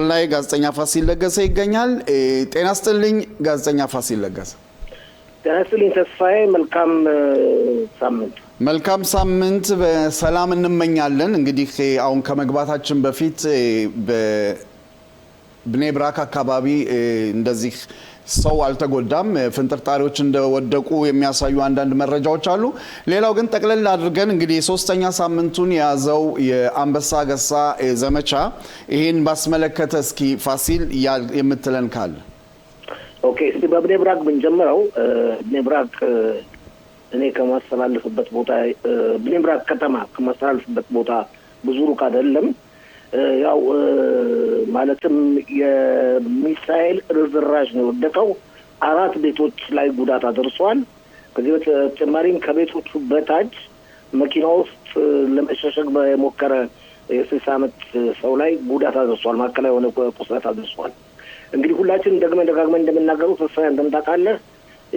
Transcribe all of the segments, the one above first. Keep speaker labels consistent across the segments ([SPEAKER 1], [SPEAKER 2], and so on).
[SPEAKER 1] ላይ ጋዜጠኛ ፋሲል ለገሰ ይገኛል። ጤና ይስጥልኝ ጋዜጠኛ ፋሲል ለገሰ።
[SPEAKER 2] ጤና ይስጥልኝ ተስፋዬ። መልካም ሳምንት
[SPEAKER 1] በሰላም እንመኛለን። እንግዲህ አሁን ከመግባታችን በፊት በብኔ ብራክ አካባቢ እንደዚህ ሰው አልተጎዳም፣ ፍንጥርጣሪዎች እንደወደቁ የሚያሳዩ አንዳንድ መረጃዎች አሉ። ሌላው ግን ጠቅለል አድርገን እንግዲህ ሶስተኛ ሳምንቱን የያዘው የአንበሳ ገሳ ዘመቻ ይሄን ባስመለከተ እስኪ ፋሲል የምትለን ካለ?
[SPEAKER 2] ኦኬ፣ እስቲ በብኔ ብራክ ብንጀምረው። ብኔ ብራክ እኔ ከማስተላለፍበት ቦታ ብኔ ብራክ ከተማ ከማስተላለፍበት ቦታ ብዙ ሩቅ አይደለም። ያው ማለትም የሚሳኤል ርዝራዥ ነው የወደቀው። 4 ቤቶች ላይ ጉዳት አድርሷል። ከዚህ በተጨማሪም ከቤቶቹ በታች መኪና ውስጥ ለመሸሸግ በሞከረ የ60 ዓመት ሰው ላይ ጉዳት አድርሷል። ማዕከላዊ የሆነ ቁስለት አድርሷል። እንግዲህ ሁላችንም ደጋግመን እንደምናገረው ተስፋዬ እንደምታውቃለህ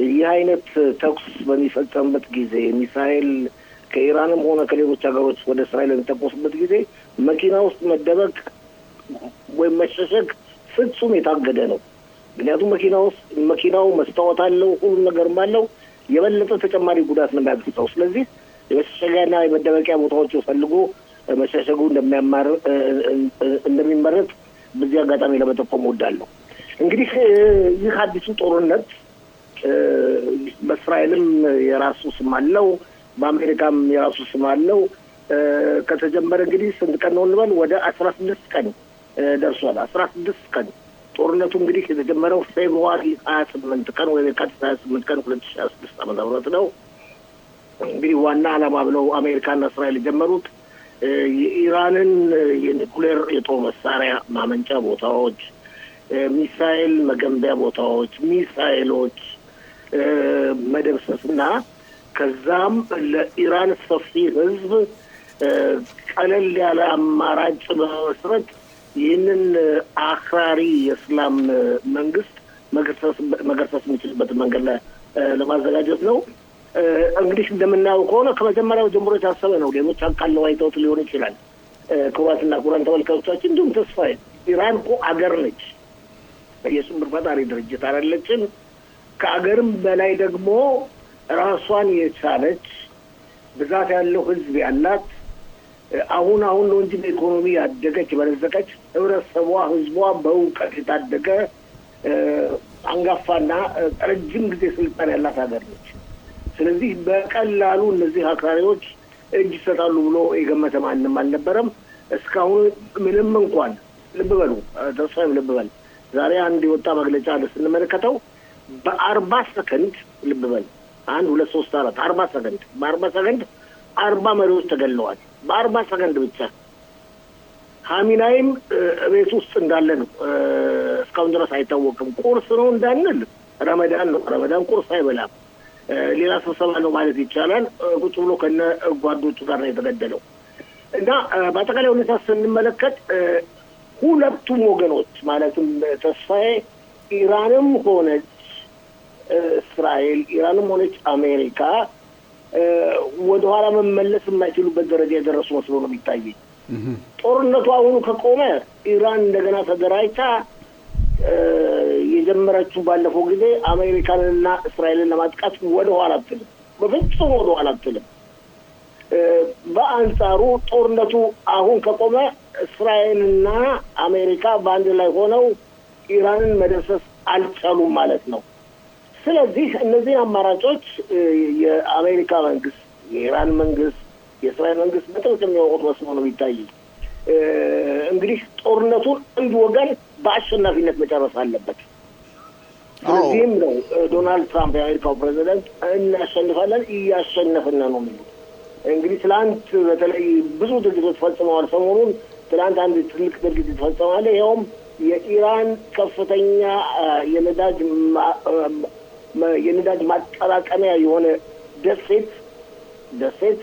[SPEAKER 2] ይህ አይነት ተኩስ በሚፈጸምበት ጊዜ ሚሳኤል ከኢራንም ሆነ ከሌሎች ሀገሮች ወደ እስራኤል በሚተኮስበት ጊዜ መኪና ውስጥ መደበቅ ወይም መሸሸግ ፍጹም የታገደ ነው። ምክንያቱም መኪናው መስታወት አለው፣ ሁሉም ነገርም አለው። የበለጠ ተጨማሪ ጉዳት ነው የሚያደርሰው። ስለዚህ የመሸሸጊያና የመደበቂያ ቦታዎች ፈልጎ መሸሸጉ እንደሚመረጥ በዚህ አጋጣሚ ለመጠቆም እወዳለሁ። እንግዲህ ይህ አዲሱ ጦርነት በእስራኤልም የራሱ ስም አለው፣ በአሜሪካም የራሱ ስም አለው። ከተጀመረ እንግዲህ ስንት ቀን ነው እንበል? ወደ 16 ቀን ደርሷል። 16 ቀን ጦርነቱ እንግዲህ የተጀመረው ፌብሩዋሪ 28 ቀን ወይ የካቲት 28 ቀን 2016 ዓ.ም ነው። እንግዲህ ዋና ዓላማ ብለው አሜሪካና እስራኤል የጀመሩት የኢራንን የኒኩሌር የጦር መሳሪያ ማመንጫ ቦታዎች፣ ሚሳኤል መገንቢያ ቦታዎች፣ ሚሳኤሎች መደምሰስና ከዛም ለኢራን ሰፊ ሕዝብ ቀለል ያለ አማራጭ በመስረት ይህንን አክራሪ የእስላም መንግስት መገርሰስ የሚችልበትን መንገድ ለማዘጋጀት ነው። እንግዲህ እንደምናየው ከሆነ ከመጀመሪያው ጀምሮ የታሰበ ነው። ሌሎች አቃለው አይተውት ሊሆን ይችላል። ክቡራትና ክቡራን ተመልካቾቻችን፣ እንዲሁም ተስፋዬ ኢራን እኮ አገር ነች፣ የሽብር ፈጣሪ ድርጅት አይደለችም። ከአገርም በላይ ደግሞ ራሷን የቻለች ብዛት ያለው ህዝብ ያላት አሁን ነው እንጂ በኢኮኖሚ ያደገች በለዘቀች ህብረተሰቧ ህዝቧ በእውቀት የታደገ አንጋፋና ረጅም ጊዜ ስልጣን ያላት ሀገር ነች። ስለዚህ በቀላሉ እነዚህ አክራሪዎች እጅ ይሰጣሉ ብሎ የገመተ ማንም አልነበረም እስካሁን። ምንም እንኳን ልብ በሉ ተስፋዬም ልብ በል፣ ዛሬ አንድ የወጣ መግለጫ አለ ስንመለከተው በ40 ሰከንድ ልብ በል 1 2 3 4 40 ሰከንድ በ40 ሰከንድ 40 መሪዎች ተገለዋል። በ40 ሰከንድ ብቻ። ሀሚናይም ቤት ውስጥ እንዳለ ነው። እስካሁን ድረስ አይታወቅም። ቁርስ ነው እንዳንል ረመዳን ነው። ረመዳን ቁርስ አይበላም። ሌላ ስብሰባ ነው ማለት ይቻላል። ቁጭ ብሎ ከነ ጓዶቹ ጋር ነው የተገደለው። እና በአጠቃላይ ሁኔታ ስንመለከት ሁለቱም ወገኖች ማለትም ተስፋዬ ኢራንም ሆነች እስራኤል፣ ኢራንም ሆነች አሜሪካ ወደኋላ መመለስ የማይችሉበት ደረጃ የደረሱ መስሎ ነው የሚታየኝ። ጦርነቱ አሁኑ ከቆመ ኢራን እንደገና ተደራጅታ የጀመረችው ባለፈው ጊዜ አሜሪካንና እስራኤልን ለማጥቃት ወደኋላ አትልም፣ በፍጹም ወደኋላ አትልም። በአንጻሩ ጦርነቱ አሁን ከቆመ እስራኤልና አሜሪካ በአንድ ላይ ሆነው ኢራንን መደምሰስ አልቻሉም ማለት ነው። ስለዚህ እነዚህ አማራጮች የአሜሪካ መንግስት፣ የኢራን መንግስት፣ የእስራኤል መንግስት በጥብቅ የሚያውቁት መስሎ ነው የሚታይ። እንግዲህ ጦርነቱን አንድ ወገን በአሸናፊነት መጨረስ አለበት። ስለዚህም ነው ዶናልድ ትራምፕ የአሜሪካው ፕሬዚደንት እናሸንፋለን፣ እያሸነፍን ነው የሚሉት። እንግዲህ ትላንት በተለይ ብዙ ድርጊቶች ፈጽመዋል። ሰሞኑን ትላንት አንድ ትልቅ ድርጊት ተፈጽሟል። ይኸውም የኢራን ከፍተኛ የነዳጅ ማጠራቀሚያ የሆነ ደሴት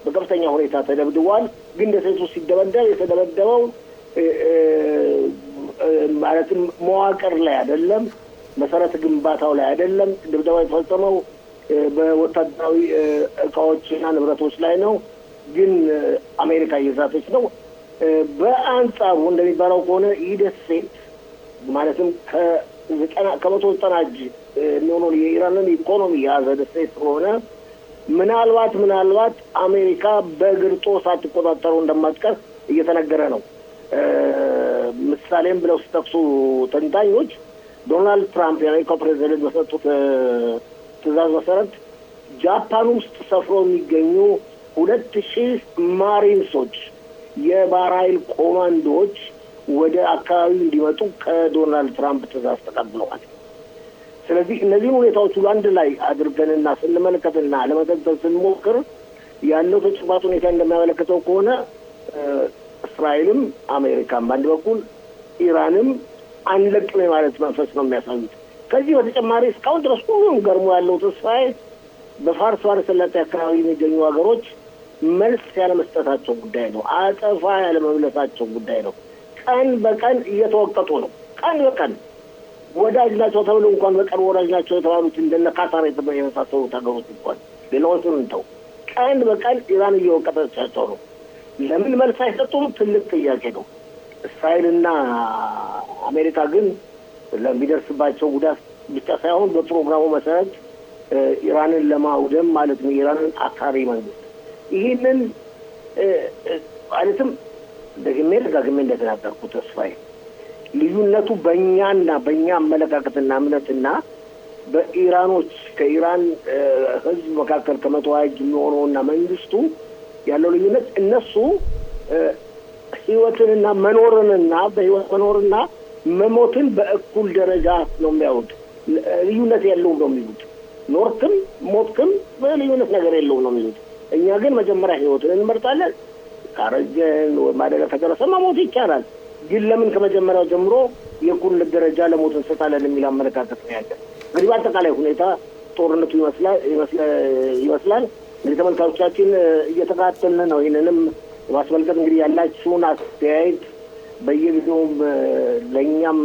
[SPEAKER 2] በከፍተኛ ሁኔታ ተደብድቧል። ግን ደሴቱ ሲደበደብ የተደበደበው ማለትም መዋቅር ላይ አይደለም፣ መሰረተ ግንባታው ላይ አይደለም። ድብደባ የተፈጸመው በወታደራዊ እቃዎችና ንብረቶች ላይ ነው። ግን አሜሪካ እየዛተች ነው። በአንጻሩ እንደሚባለው ከሆነ ይህ ደሴት ማለትም ከ90 እጅ የሚሆነውን የኢራንን ኢኮኖሚ የያዘ ደሴት ስለሆነ ምናልባት አሜሪካ በግርጦ ሳትቆጣጠረው እንደማትቀር እየተነገረ ነው። ምሳሌም ብለው ሲጠቅሱ ተንታኞች ዶናልድ ትራምፕ የአሜሪካው ፕሬዚደንት በሰጡት ትዕዛዝ መሰረት ጃፓን ውስጥ ሰፍረው የሚገኙ 2000 ማሪንሶች የባህር ኃይል ኮማንዶዎች ወደ አካባቢው እንዲመጡ ከዶናልድ ትራምፕ ትዕዛዝ ተቀብለዋል። ስለዚህ እነዚህን ሁኔታዎች ሁሉ አንድ ላይ አድርገንና ስንመለከትና ለመተንተን ስንሞክር ያለው ተጨባጭ ሁኔታ እንደሚያመለክተው ከሆነ እስራኤልም አሜሪካም በአንድ በኩል ኢራንም አንለቅም ማለት መንፈስ ነው የሚያሳዩት። ከዚህ በተጨማሪ እስካሁን ድረስ ሁሉም ገርሞ ያለው ተስፋዬ በፋርስ ባህረ ሰላጤ አካባቢ የሚገኙ ሀገሮች መልስ ያለመስጠታቸው ጉዳይ ነው። አጸፋ ያለመመለሳቸው ጉዳይ ነው። ቀን በቀን እየተወቀጡ ነው። ቀን በቀን ወዳጅ ናቸው ተብሎ እንኳን በቀን ወዳጅ ናቸው የተባሉት እንደነ ካታር የመሳሰሉት ሀገሮች እንኳን ሌላዎቹን እንተው፣ ቀን በቀን ኢራን እየወቀጠቻቸው ነው። ለምን መልስ አይሰጡም? ትልቅ ጥያቄ ነው። እስራኤልና አሜሪካ ግን ለሚደርስባቸው ጉዳት ብቻ ሳይሆን በፕሮግራሙ መሰረት ኢራንን ለማውደም ማለት ነው ኢራንን አክራሪ መንግስት ይህንን ማለትም ደግሜ እንደተናገርኩት ተስፋዬ ልዩነቱ በእኛና በእኛ አመለካከትና እምነትና በኢራኖች ከኢራን ህዝብ መካከል ከ120 የሚሆነውና መንግስቱ ያለው ልዩነት እነሱ ህይወትንና መኖርንና በህይወት መኖርና መሞትን በእኩል ደረጃ ነው የሚያዩት። ልዩነት የለውም ነው የሚሉት። ኖርክም ሞትክም ልዩነት ነገር የለውም ነው የሚሉት። እኛ ግን መጀመሪያ ህይወትን እንመርጣለን። ካረጀን ማደጋ ከደረሰ መሞት ይቻላል። ግን ለምን ከመጀመሪያው ጀምሮ የእኩልነት ደረጃ ለሞት እንሰጣለን የሚል አመለካከት ነው ያለ። እንግዲህ በአጠቃላይ ሁኔታ ጦርነቱ ይመስላል። እንግዲህ ተመልካቾቻችን እየተከታተልን ነው። ይህንንም ማስመልከት እንግዲህ ያላችሁን አስተያየት በየጊዜውም ለእኛም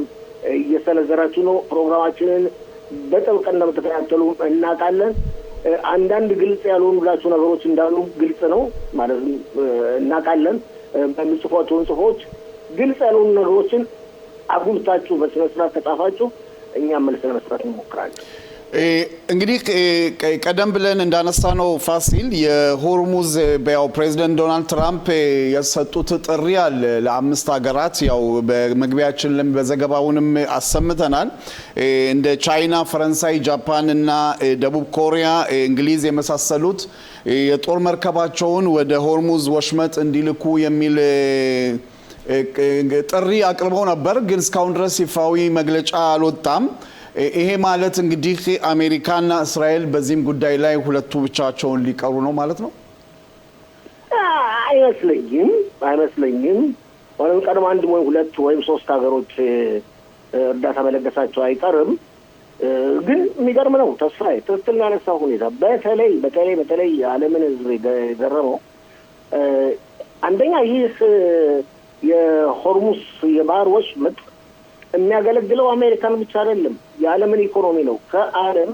[SPEAKER 2] እየሰነዘራችሁ ነው። ፕሮግራማችንን በጥብቅ እንደምትከታተሉ እናውቃለን። አንዳንድ ግልጽ ያልሆኑላችሁ ነገሮች እንዳሉ ግልጽ ነው ማለት እናውቃለን። በሚጽፏቸውን ጽሁፎች ግልጽ ያልሆኑ ነገሮችን አጉልታችሁ በስነ ስርዓት ከጻፋችሁ እኛም መልስ ለመስጠት እንሞክራለን።
[SPEAKER 1] እንግዲህ ቀደም ብለን እንዳነሳነው ፋሲል የሆርሙዝ ያው ፕሬዚደንት ዶናልድ ትራምፕ የሰጡት ጥሪ አለ ለአምስት ሀገራት ያው በመግቢያችን በዘገባውንም አሰምተናል። እንደ ቻይና፣ ፈረንሳይ፣ ጃፓን እና ደቡብ ኮሪያ፣ እንግሊዝ የመሳሰሉት የጦር መርከባቸውን ወደ ሆርሙዝ ወሽመጥ እንዲልኩ የሚል ጥሪ አቅርበው ነበር። ግን እስካሁን ድረስ ይፋዊ መግለጫ አልወጣም። ይሄ ማለት እንግዲህ አሜሪካና እስራኤል በዚህም ጉዳይ ላይ ሁለቱ ብቻቸውን ሊቀሩ ነው ማለት ነው?
[SPEAKER 2] አይመስለኝም። ወይም ቀድሞ አንድ ወይ ሁለት ወይም ሶስት ሀገሮች እርዳታ መለገሳቸው አይቀርም። ግን የሚገርም ነው ተስፋዬ ትክክል ያነሳው ሁኔታ በተለይ የዓለምን ሕዝብ የገረመው አንደኛ ይህ የሆርሙዝ የባህር ወሽመጥ የሚያገለግለው አሜሪካን ብቻ አይደለም፣ የዓለምን ኢኮኖሚ ነው። ከዓለም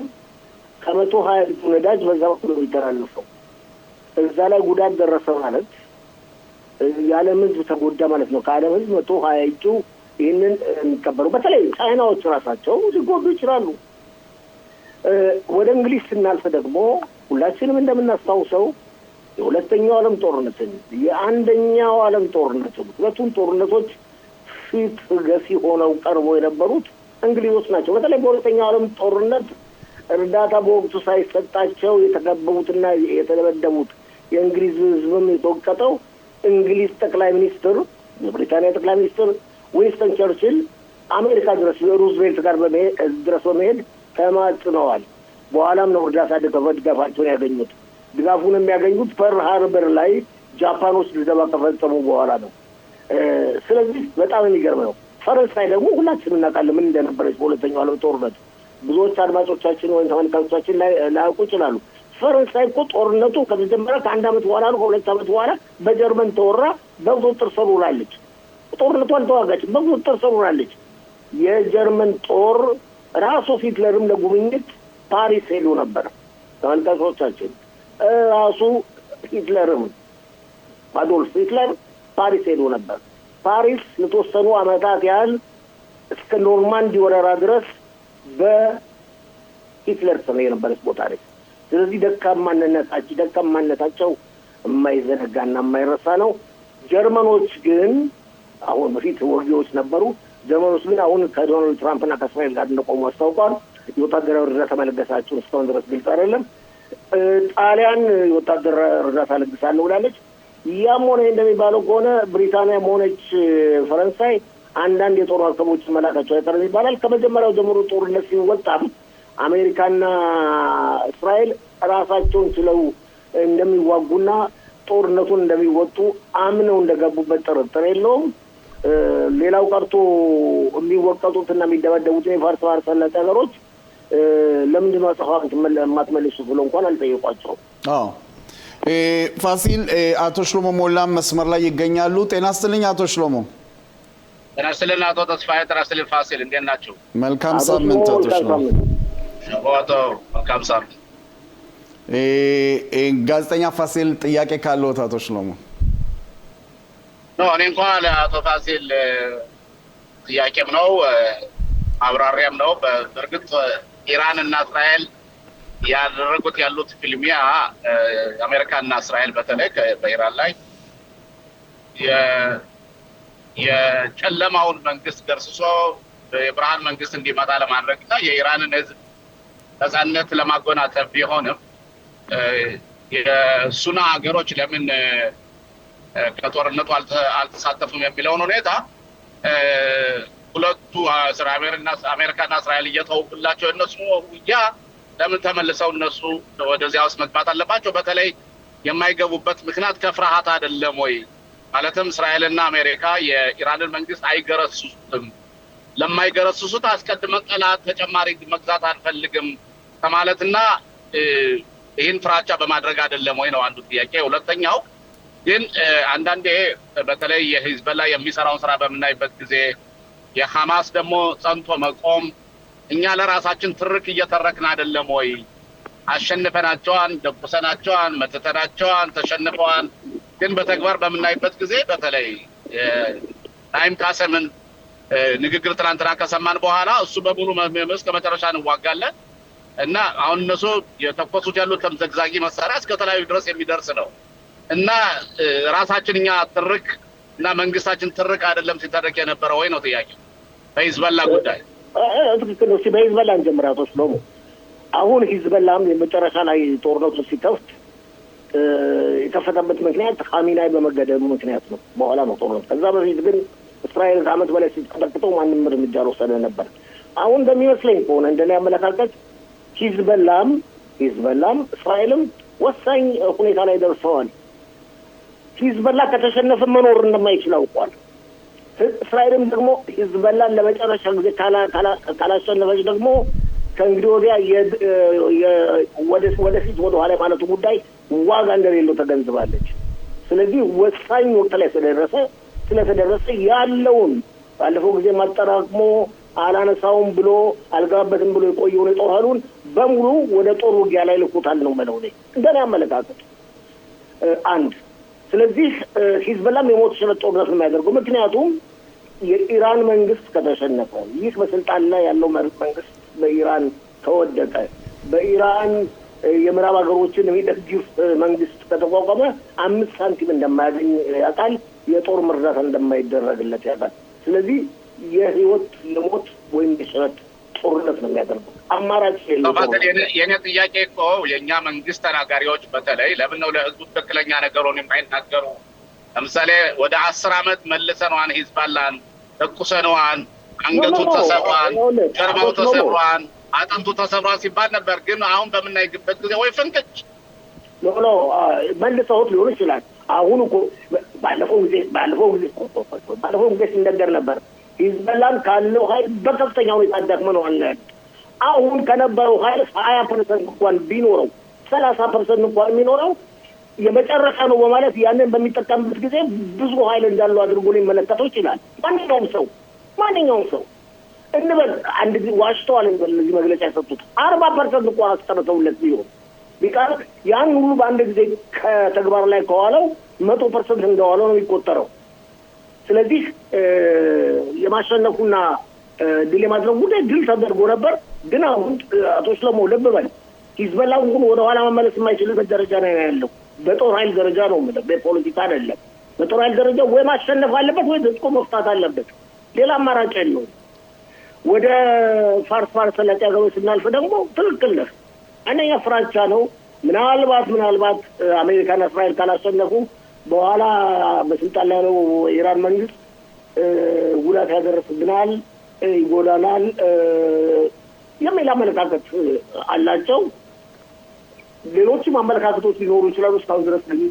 [SPEAKER 2] 120 ነዳጅ በዛ በኩል የሚተላለፈው እዛ ላይ ጉዳት ደረሰ ማለት የዓለም ህዝብ ተጎዳ ማለት ነው። ከዓለም ህዝብ 120 ይህንን የሚቀበሉ በተለይ ቻይናዎች ራሳቸው ሊጎዱ ይችላሉ። ወደ እንግሊዝ ስናልፍ ደግሞ ሁላችንም እንደምናስታውሰው የሁለተኛው ዓለም ጦርነትን የአንደኛው ዓለም ጦርነትን ሁለቱም ጦርነቶች ፊት ገፊ ሆነው ቀርቦ የነበሩት እንግሊዞች ናቸው። በተለይ በሁለተኛው ዓለም ጦርነት እርዳታ በወቅቱ ሳይሰጣቸው የተከበቡትና የተደበደቡት የእንግሊዝ ህዝብም የተወቀጠው እንግሊዝ ጠቅላይ ሚኒስትር የብሪታንያ ጠቅላይ ሚኒስትር ዊንስተን ቸርችል አሜሪካ ድረስ ሩዝቬልት ጋር ድረስ በመሄድ ተማጽነዋል። በኋላም ነው እርዳታ ድጋፋቸውን ያገኙት። ድጋፉን የሚያገኙት ፐርል ሃርበር ላይ ጃፓኖች ድብደባ ከፈጸሙ በኋላ ነው። ስለዚህ በጣም የሚገርም ነው። ፈረንሳይ ደግሞ ሁላችንም እናውቃለን ምን እንደነበረች በሁለተኛው ዓለም ጦርነት። ብዙዎች አድማጮቻችን ወይም ተመልካቾቻችን ላያውቁ ይችላሉ። ፈረንሳይ እኮ ጦርነቱ ከተጀመረ ከአንድ ዓመት በኋላ ነው ከሁለት ዓመት በኋላ በጀርመን ተወራ በቁጥጥር ስር ውላለች። ጦርነቷን ተዋጋች፣ በቁጥጥር ስር ውላለች። የጀርመን ጦር ራሱ ሂትለርም ለጉብኝት ፓሪስ ሄዶ ነበር። ተመልካቾቻችን ራሱ ሂትለርም አዶልፍ ሂትለር ፓሪስ ሄዶ ነበር። ፓሪስ ለተወሰኑ ዓመታት ያህል እስከ ኖርማንዲ ወረራ ድረስ በሂትለር ስር የነበረች ቦታ ነች። ስለዚህ ደካማነታቸው የማይዘነጋና የማይረሳ ነው። ጀርመኖች ግን አሁን በፊት ወጊዎች ነበሩ። ጀርመኖች ግን አሁን ከዶናልድ ትራምፕና ከእስራኤል ጋር እንደቆሙ አስታውቋል። የወታደራዊ እርዳታ መለገሳቸውን እስካሁን ድረስ ግልጽ አይደለም። ጣሊያን የወታደራዊ እርዳታ ለግሳለሁ ብላለች። ያም ሆነ እንደሚባለው ከሆነ ብሪታንያም ሆነች ፈረንሳይ አንዳንድ የጦር መርከቦችን መላካቸው አይቀርም ይባላል። ከመጀመሪያው ጀምሮ ጦርነት ሲወጣም አሜሪካና እስራኤል ራሳቸውን ችለው እንደሚዋጉና ጦርነቱን እንደሚወጡ አምነው እንደገቡበት ጥርጥር የለውም። ሌላው ቀርቶ የሚወቀጡትና የሚደበደቡትን የፋርስ ባህረ ሰላጤ ሀገሮች ለምንድን ነው አጸፋውን የማትመልሱ ብሎ እንኳን አልጠየቋቸውም።
[SPEAKER 1] ፋሲል፣ አቶ ሽሎሞ ሞላም መስመር ላይ ይገኛሉ። ጤና ይስጥልኝ አቶ ሽሎሞ።
[SPEAKER 3] ጤና ይስጥልን አቶ ተስፋዬ። ጤና ይስጥልን ፋሲል፣ እንዴት ናቸው?
[SPEAKER 1] መልካም ሳምንት አቶ ሽሎሞ።
[SPEAKER 3] መልካም ሳምንት።
[SPEAKER 1] ጋዜጠኛ ፋሲል ጥያቄ ካለዎት አቶ ሽሎሞ?
[SPEAKER 3] እኔ እንኳን ለአቶ ፋሲል ጥያቄም ነው ማብራሪያም ነው። በእርግጥ ኢራን እና እስራኤል ያደረጉት ያሉት ፍልሚያ አሜሪካና እስራኤል በተለይ በኢራን ላይ የጨለማውን መንግስት ገርስሶ የብርሃን መንግስት እንዲመጣ ለማድረግ እና የኢራንን ሕዝብ ነጻነት ለማጎናጸፍ ቢሆንም የሱና ሀገሮች ለምን ከጦርነቱ አልተሳተፉም የሚለውን ሁኔታ ሁለቱ አሜሪካና እስራኤል እየተወቁላቸው እነሱ ውጊያ ለምን ተመልሰው እነሱ ወደዚያ ውስጥ መግባት አለባቸው? በተለይ የማይገቡበት ምክንያት ከፍርሃት አይደለም ወይ? ማለትም እስራኤልና አሜሪካ የኢራንን መንግስት አይገረስሱትም፣ ለማይገረስሱት አስቀድመን ጠላት ተጨማሪ መግዛት አንፈልግም ከማለትና ይህን ፍራቻ በማድረግ አይደለም ወይ ነው አንዱ ጥያቄ። ሁለተኛው ግን አንዳንዴ በተለይ የሂዝቦላ የሚሰራውን ስራ በምናይበት ጊዜ የሐማስ ደግሞ ጸንቶ መቆም እኛ ለራሳችን ትርክ እየተረክን አይደለም ወይ? አሸንፈናቸዋን፣ ደቁሰናቸዋን፣ መተተናቸዋን፣ ተሸንፈዋን ግን በተግባር በምናይበት ጊዜ በተለይ ናይም ካሰምን ንግግር ትናንትና ከሰማን በኋላ እሱ በሙሉ እስከ መጨረሻ እንዋጋለን እና አሁን እነሱ የተኮሱት ያሉት ተምዘግዛጊ መሳሪያ እስከ ተለያዩ ድረስ የሚደርስ ነው እና ራሳችን እኛ ትርክ እና መንግስታችን ትርክ አይደለም ሲተረክ የነበረው ወይ ነው ጥያቄ በሂዝቦላ ጉዳይ።
[SPEAKER 2] ትክክል ነው። በሂዝቦላ እንጀምር አቶ ሽሎሞ። አሁን ሂዝቦላም የመጨረሻ ላይ ጦርነቱን ሲከፍት የከፈተበት ምክንያት ኻሜናይ በመገደሉ ምክንያት ነው። በኋላ ነው ጦርነቱ። ከዛ በፊት ግን እስራኤል ከዓመት በላይ ሲጠበቅተው ማንም እርምጃ አልወሰደ ነበር። አሁን እንደሚመስለኝ ከሆነ እንደኔ አመለካከት ሂዝቦላም እስራኤልም ወሳኝ ሁኔታ ላይ ደርሰዋል። ሂዝቦላ ከተሸነፈ መኖር እንደማይችል አውቋል። እስራኤልም ደግሞ ሂዝቦላን ለመጨረሻ ጊዜ ካላሸነፈች ደግሞ ከእንግዲህ ወዲያ ወደፊት ወደኋላ ማለቱ ጉዳይ ዋጋ እንደሌለው ተገንዝባለች። ስለዚህ ወሳኝ ወቅት ላይ ስለተደረሰ ያለውን ባለፈው ጊዜ ማጠራቅሞ አላነሳውም ብሎ አልገባበትም ብሎ የቆየውን የጦር ኃይሉን በሙሉ ወደ ጦር ውጊያ ላይ ልኩታል ነው የምለው እኔ እንደኔ አመለካከት አንድ። ስለዚህ ሂዝቦላም የሞት ሽረት ጦርነት ነው የሚያደርገው። ምክንያቱም የኢራን መንግስት ከተሸነፈ፣ ይህ በስልጣን ላይ ያለው መንግስት በኢራን ከወደቀ፣ በኢራን የምዕራብ ሀገሮችን የሚደግፍ መንግስት ከተቋቋመ 5 ሳንቲም እንደማያገኝ ያውቃል። የጦር እርዳታ እንደማይደረግለት ያውቃል። ስለዚህ የህይወት የሞት ወይም የሽረት ጦርነት ነው የሚያደርገው። አማራጭ የለም።
[SPEAKER 3] የኔ ጥያቄ እኮ የእኛ መንግስት ተናጋሪዎች በተለይ ለምን ነው ለህዝቡ ትክክለኛ ነገሩን የማይናገሩ? ለምሳሌ ወደ 10 ዓመት መልሰነዋን ሂዝቦላን ተኩሰነዋን፣ አንገቱ ተሰብሯን፣ ጀርባው ተሰብሯን፣ አጥንቱ ተሰብሯን ሲባል ነበር። ግን አሁን በምናይበት ጊዜ ወይ ፍንክች
[SPEAKER 2] ኖ መልሰውት ሊሆን ይችላል። አሁን እኮ ባለፈው ጊዜ ሲነገር ነበር ሂዝቦላን ካለው ኃይል በከፍተኛ ሁኔታ አዳክመነዋል። አሁን ከነበረው ኃይል 20% እንኳን ቢኖረው 30% እንኳን የሚኖረው የመጨረሻ ነው በማለት ያንን በሚጠቀምበት ጊዜ ብዙ ኃይል እንዳለው አድርጎ ሊመለከተው ይችላል። ማንኛውም ሰው እንበል አንድ ጊዜ ዋሽተዋል እንበል እዚህ መግለጫ የሰጡት 40% እንኳን አስቀርተውለት ቢሆን ቢቃር ያን ሁሉ በአንድ ጊዜ ከተግባር ላይ ከዋለው 100% እንደዋለው ነው የሚቆጠረው። ስለዚህ የማሸነፉና ድል የማድረጉ ጉዳይ ድል ተደርጎ ነበር። ግን አሁን አቶ ሽለሞ ልብ በል ሂዝቦላህ ግን ወደ ኋላ መመለስ የማይችልበት ደረጃ ነው ያለው። በጦር ኃይል ደረጃ ነው ማለት በፖለቲካ አይደለም። በጦር ኃይል ደረጃ ወይ ማሸነፍ አለበት ወይ ትጥቁ መፍታት አለበት። ሌላ አማራጭ የለውም። ወደ ፋርስ ሰላጤ ሀገሮች ስናልፍ ደግሞ ትክክል ነህ። አንደኛ ፍራቻ ነው። ምናልባት አሜሪካና እስራኤል ካላሸነፉ በኋላ በስልጣን ላይ ያለው ኢራን መንግስት ጉዳት ያደርስብናል፣ ይጎዳናል የሚል አመለካከት አላቸው። ሌሎችም አመለካከቶች ሊኖሩ ይችላሉ። እስካሁን ድረስ ግን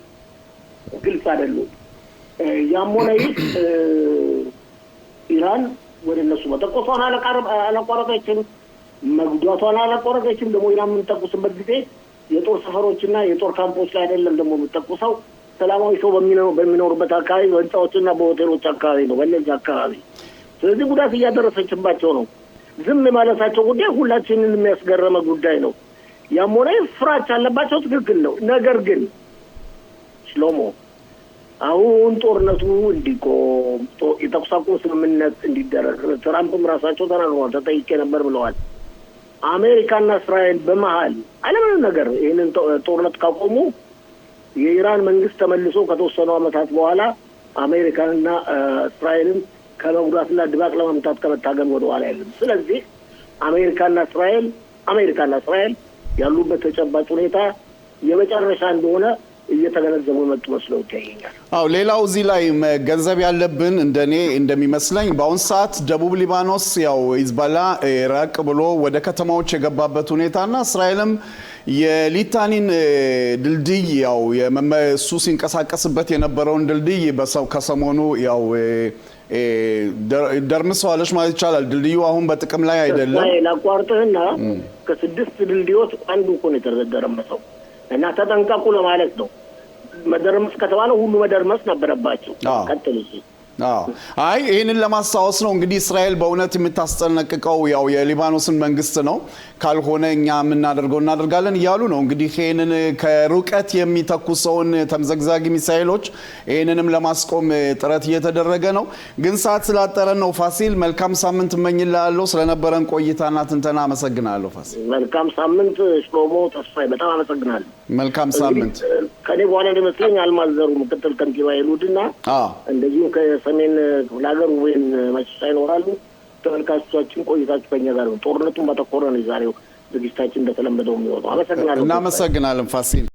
[SPEAKER 2] ግልጽ አይደሉም። ያም ሆነ ይህ ኢራን ወደ እነሱ መተኮሷን አላቋረጠችም፣ መጉዳቷን አላቋረጠችም። ደግሞ ኢራን የምንተኩስበት ጊዜ የጦር ሰፈሮችና የጦር ካምፖች ላይ አይደለም ደግሞ የምትተኩሰው ሰላማዊ ሰው በሚኖሩበት አካባቢ፣ በህንፃዎችና በሆቴሎች አካባቢ ነው፣ በእነዚህ አካባቢ። ስለዚህ ጉዳት እያደረሰችባቸው ነው። ዝም ማለታቸው ጉዳይ ሁላችንን የሚያስገረመ ጉዳይ ነው። ያም ሆነ ፍራቻ አለባቸው፣ ትክክል ነው። ነገር ግን ሽሎሞ አሁን ጦርነቱ እንዲቆም የተኩስ አቁም ስምምነት እንዲደረግ ትራምፕም ራሳቸው ተናግረዋል። ተጠይቄ ነበር ብለዋል። አሜሪካና እስራኤል በመሀል አለምንም ነገር ይህንን ጦርነት ካቆሙ የኢራን መንግስት ተመልሶ ከተወሰኑ ዓመታት በኋላ አሜሪካንና እስራኤልን ከመጉዳትና ድባቅ ለማምታት ከመታገል ወደኋላ አይደለም። ስለዚህ አሜሪካና እስራኤል ያሉበት ተጨባጭ ሁኔታ የመጨረሻ እንደሆነ እየተገነዘቡ የመጡ መስለው ይታየኛል።
[SPEAKER 1] ሌላው እዚህ ላይ መገንዘብ ያለብን እንደሚመስለኝ በአሁን ሰዓት ደቡብ ሊባኖስ ያው ሂዝቦላህ ራቅ ብሎ ወደ ከተማዎች የገባበት ሁኔታና እስራኤልም የሊታኒን ድልድይ ያው እሱ ሲንቀሳቀስበት የነበረውን ድልድይ ከሰሞኑ ያው ደርምሰዋለች ማለት ይቻላል። ድልድዩ አሁን በጥቅም ላይ አይደለም።
[SPEAKER 2] ላቋርጥህና ከ6 ድልድዮች አንዱ እኮ ነው የተደረመሰው እና ተጠንቀቁ ለማለት ነው። መደርመስ ከተባለ ሁሉ መደርመስ ነበረባቸው። ቀጥል እሺ።
[SPEAKER 1] አይ ይህንን ለማስታወስ ነው እንግዲህ እስራኤል በእውነት የምታስጠነቅቀው ያው የሊባኖስን መንግስት ነው። ካልሆነ እኛ የምናደርገው እናደርጋለን እያሉ ነው። እንግዲህ ይህንን ከሩቀት የሚተኩሰውን ተምዘግዛጊ ሚሳኤሎች ይህንንም ለማስቆም ጥረት እየተደረገ ነው። ግን ሰዓት ስላጠረን ነው። ፋሲል መልካም ሳምንት እመኝልሃለሁ። ስለነበረን ቆይታና ትንተና አመሰግናለሁ ፋሲል።
[SPEAKER 2] መልካም ሳምንት ሽሎሞ ተስፋዬ፣ በጣም አመሰግናለሁ።
[SPEAKER 1] መልካም ሳምንት።
[SPEAKER 2] ከኔ በኋላ እንደመስለኝ አልማዘሩ ምክትል ከንቲባ ይሉድና እንደዚሁ ከሰሜን ክፍለ ሀገር ወይም መጭሳ ይኖራሉ። ተመልካቾቻችን ቆይታችሁ ከኛ ጋር ነው። ጦርነቱን በተኮረ ነው ዛሬው ዝግጅታችን እንደተለመደው የሚወጣው። አመሰግናለሁ።
[SPEAKER 1] እናመሰግናለን ፋሲል።